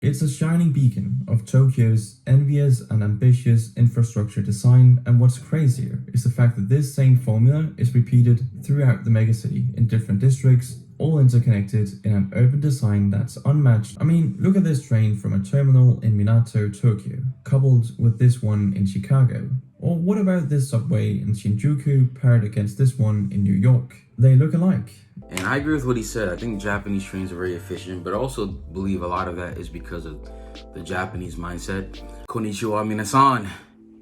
It's a shining beacon of Tokyo's envious and ambitious infrastructure design, and what's crazier is the fact that this same formula is repeated throughout the megacity in different districts, all interconnected in an urban design that's unmatched. I mean, look at this train from a terminal in Minato, Tokyo, coupled with this one in Chicago. Or what about this subway in Shinjuku paired against this one in New York? They look alike. And I agree with what he said. I think Japanese trains are very efficient, but I also believe a lot of that is because of the Japanese mindset. Konnichiwa minasan,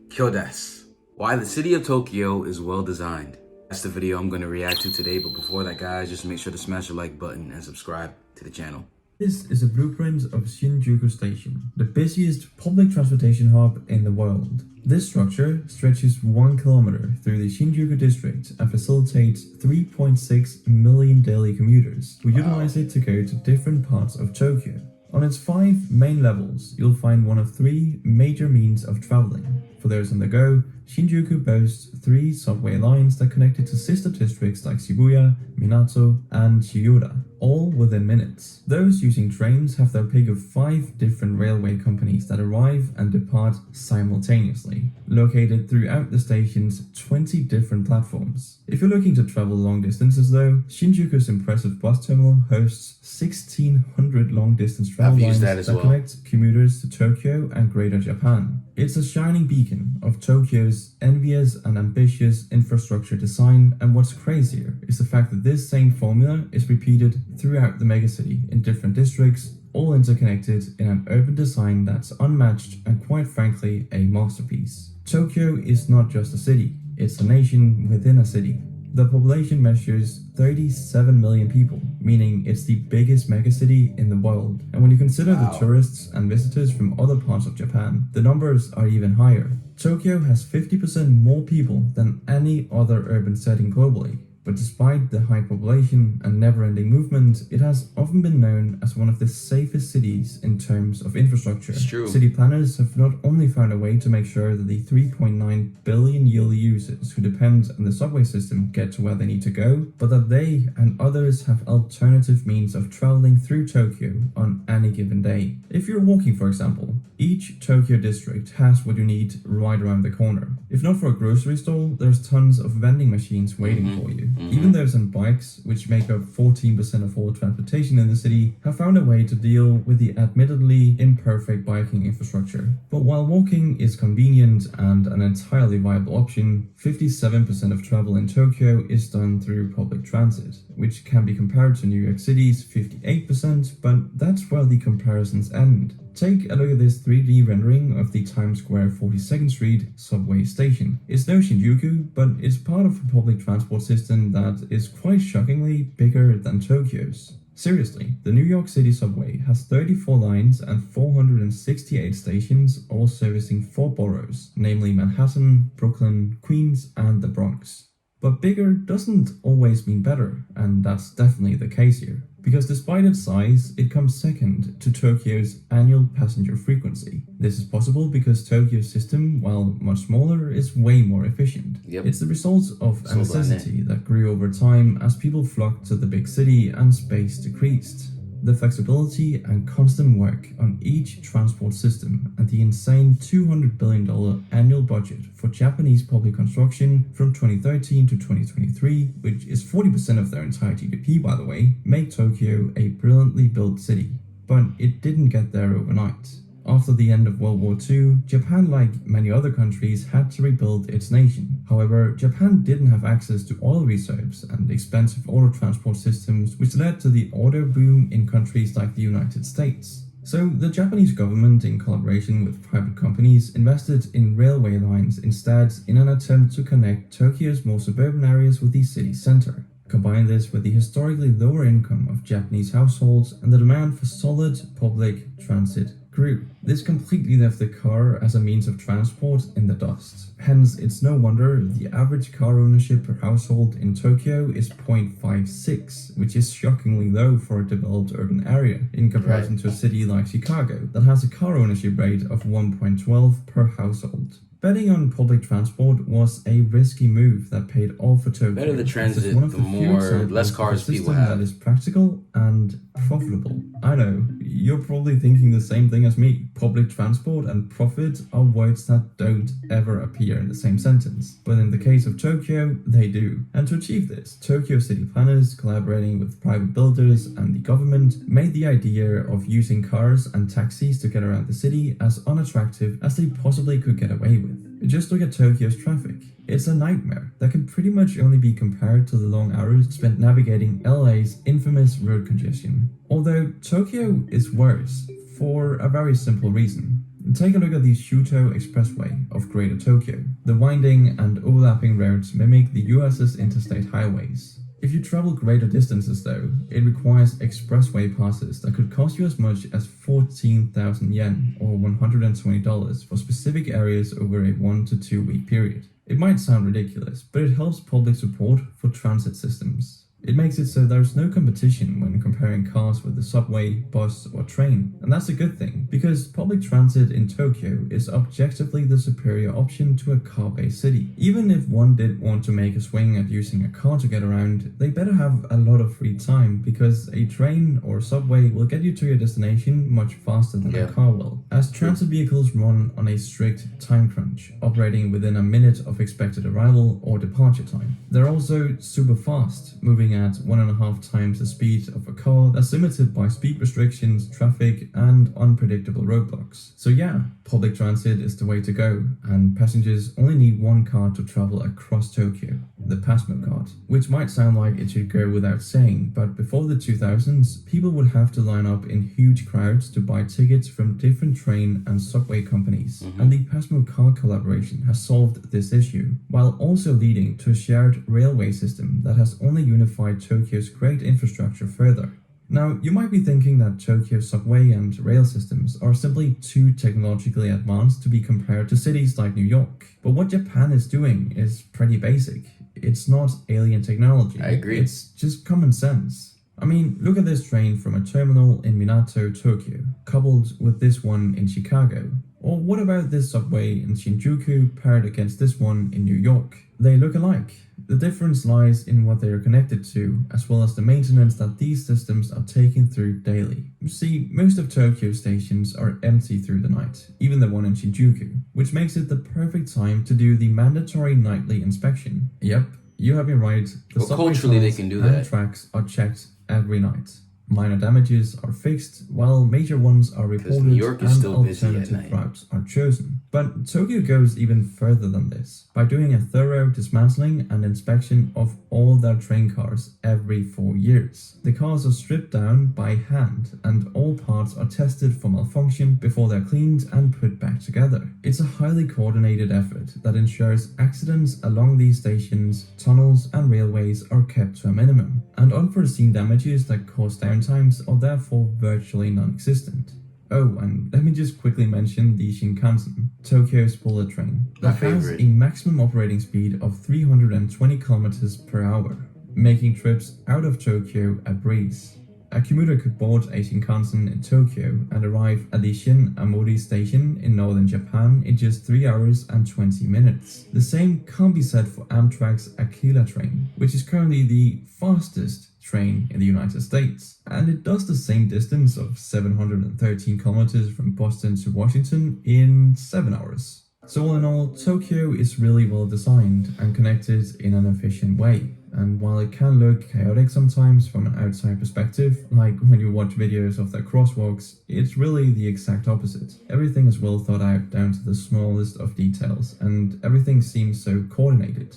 kyo desu. Why the city of Tokyo is well designed. That's the video I'm going to react to today, but before that, guys, just make sure to smash the like button and subscribe to the channel. This is a blueprint of Shinjuku Station, the busiest public transportation hub in the world. This structure stretches 1 kilometer through the Shinjuku district and facilitates 3.6 million daily commuters who utilize it to go to different parts of Tokyo. On its 5 main levels, you'll find one of 3 major means of traveling. For those on the go, Shinjuku boasts 3 subway lines that connect it to sister districts like Shibuya, Minato, and Chiyoda, all within minutes. Those using trains have their pick of 5 different railway companies that arrive and depart simultaneously, located throughout the station's 20 different platforms. If you're looking to travel long distances though, Shinjuku's impressive bus terminal hosts 1,600 long-distance travel lines that connect commuters to Tokyo and Greater Japan. It's a shining beacon of Tokyo's envious and ambitious infrastructure design, and what's crazier is the fact that this same formula is repeated throughout the megacity in different districts, all interconnected in an urban design that's unmatched and quite frankly a masterpiece. Tokyo is not just a city, it's a nation within a city. The population measures 37 million people, meaning it's the biggest megacity in the world. And when you consider the tourists and visitors from other parts of Japan, the numbers are even higher. Tokyo has 50% more people than any other urban setting globally. But despite the high population and never-ending movement, it has often been known as one of the safest cities in terms of infrastructure. It's true. City planners have not only found a way to make sure that the 3.9 billion yearly users who depend on the subway system get to where they need to go, but that they and others have alternative means of traveling through Tokyo on any given day. If you're walking, for example, each Tokyo district has what you need right around the corner. If not for a grocery store, there's tons of vending machines waiting for you. Even those on bikes, which make up 14% of all transportation in the city, have found a way to deal with the admittedly imperfect biking infrastructure. But while walking is convenient and an entirely viable option, 57% of travel in Tokyo is done through public transit, which can be compared to New York City's 58%, but that's where the comparisons end. Take a look at this 3D rendering of the Times Square 42nd Street subway station. It's no Shinjuku, but it's part of a public transport system that is quite shockingly bigger than Tokyo's. Seriously, the New York City subway has 34 lines and 468 stations, all servicing 4 boroughs, namely Manhattan, Brooklyn, Queens, and the Bronx. But bigger doesn't always mean better, and that's definitely the case here. Because despite its size, it comes second to Tokyo's annual passenger frequency. This is possible because Tokyo's system, while much smaller, is way more efficient. It's the result of a necessity that grew over time as people flocked to the big city and space decreased. The flexibility and constant work on each transport system and the insane $200 billion annual budget for Japanese public construction from 2013 to 2023, which is 40% of their entire GDP by the way, make Tokyo a brilliantly built city. But it didn't get there overnight. After the end of World War II, Japan, like many other countries, had to rebuild its nation. However, Japan didn't have access to oil reserves and expensive auto transport systems, which led to the auto boom in countries like the United States. So the Japanese government, in collaboration with private companies, invested in railway lines instead in an attempt to connect Tokyo's more suburban areas with the city center. Combine this with the historically lower income of Japanese households and the demand for solid public transit grew. This completely left the car as a means of transport in the dust. Hence, it's no wonder the average car ownership per household in Tokyo is 0.56, which is shockingly low for a developed urban area in comparison to a city like Chicago that has a car ownership rate of 1.12 per household. Betting on public transport was a risky move that paid off for Tokyo. Better the transit, the more less cars people have. That is practical and profitable. I know, you're probably thinking the same thing as me. Public transport and profit are words that don't ever appear in the same sentence. But in the case of Tokyo, they do. And to achieve this, Tokyo city planners, collaborating with private builders and the government, made the idea of using cars and taxis to get around the city as unattractive as they possibly could get away with. Just look at Tokyo's traffic. It's a nightmare that can pretty much only be compared to the long hours spent navigating LA's infamous road congestion. Although Tokyo is worse for a very simple reason. Take a look at the Shuto Expressway of Greater Tokyo. The winding and overlapping roads mimic the US's interstate highways. If you travel greater distances though, it requires expressway passes that could cost you as much as 14,000 yen or $120 for specific areas over a 1 to 2 week period. It might sound ridiculous, but it helps public support for transit systems. It makes it so there's no competition when comparing cars with the subway, bus, or train. And that's a good thing, because public transit in Tokyo is objectively the superior option to a car-based city. Even if one did want to make a swing at using a car to get around, they better have a lot of free time, because a train or subway will get you to your destination much faster than a car will, as transit vehicles run on a strict time crunch, operating within a minute of expected arrival or departure time. They're also super fast, moving at 1.5 times the speed of a car that's limited by speed restrictions, traffic, and unpredictable roadblocks. So yeah, public transit is the way to go, and passengers only need one card to travel across Tokyo, the Pasmo card, which might sound like it should go without saying, but before the 2000s, people would have to line up in huge crowds to buy tickets from different train and subway companies, and the Pasmo card collaboration has solved this issue, while also leading to a shared railway system that has only unified Tokyo's great infrastructure further. Now, you might be thinking that Tokyo's subway and rail systems are simply too technologically advanced to be compared to cities like New York. But what Japan is doing is pretty basic. It's not alien technology. I agree. It's just common sense. I mean, look at this train from a terminal in Minato, Tokyo, coupled with this one in Chicago. Or what about this subway in Shinjuku paired against this one in New York? They look alike. The difference lies in what they are connected to, as well as the maintenance that these systems are taken through daily. You see, most of Tokyo's stations are empty through the night, even the one in Shinjuku, which makes it the perfect time to do the mandatory nightly inspection. Yep, you have been right. The subway culturally, they tunnels can do and that. Tracks are checked every night. Minor damages are fixed, while major ones are reported New York is and still busy at alternative night. routes are chosen. But Tokyo goes even further than this, by doing a thorough dismantling and inspection of all their train cars every 4 years. The cars are stripped down by hand, and all parts are tested for malfunction before they're cleaned and put back together. It's a highly coordinated effort that ensures accidents along these stations, tunnels, and railways are kept to a minimum, and unforeseen damages that cause downtimes are therefore virtually non-existent. Oh, and let me just quickly mention the Shinkansen, Tokyo's bullet train, that has a maximum operating speed of 320 kilometers per hour, making trips out of Tokyo a breeze. A commuter could board a Shinkansen in Tokyo and arrive at the Shin Amori station in northern Japan in just 3 hours and 20 minutes. The same can't be said for Amtrak's Aquila train, which is currently the fastest train in the United States, and it does the same distance of 713 kilometers from Boston to Washington in 7 hours. So all in all, Tokyo is really well designed and connected in an efficient way. And while it can look chaotic sometimes from an outside perspective, like when you watch videos of their crosswalks, it's really the exact opposite. Everything is well thought out down to the smallest of details, and everything seems so coordinated.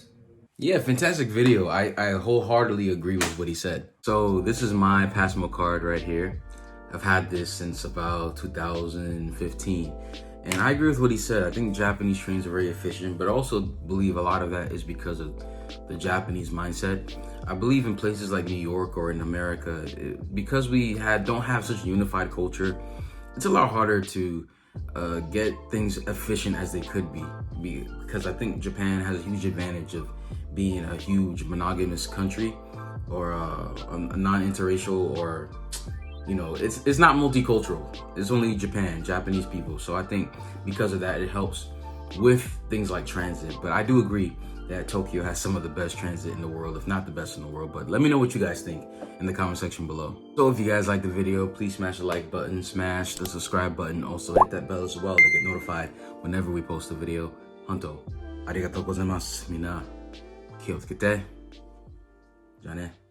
Yeah, fantastic video. I wholeheartedly agree with what he said. So this is my Pasmo card right here. I've had this since about 2015. And I agree with what he said. I think Japanese trains are very efficient, but I also believe a lot of that is because of the Japanese mindset. I believe in places like New York or in America, because we don't have such a unified culture, it's a lot harder to get things efficient as they could be. Because I think Japan has a huge advantage of being a huge monogamous country, or a non-interracial, or it's not multicultural. It's only Japanese people. So I think because of that, it helps with things like transit. But I do agree that Tokyo has some of the best transit in the world, if not the best in the world. But let me know what you guys think in the comment section below. So if you guys like the video, please smash the like button, smash the subscribe button. Also hit that bell as well to get notified whenever we post a video. Honto, arigatou gozaimasu. Mina, 気をつけて。じゃあね。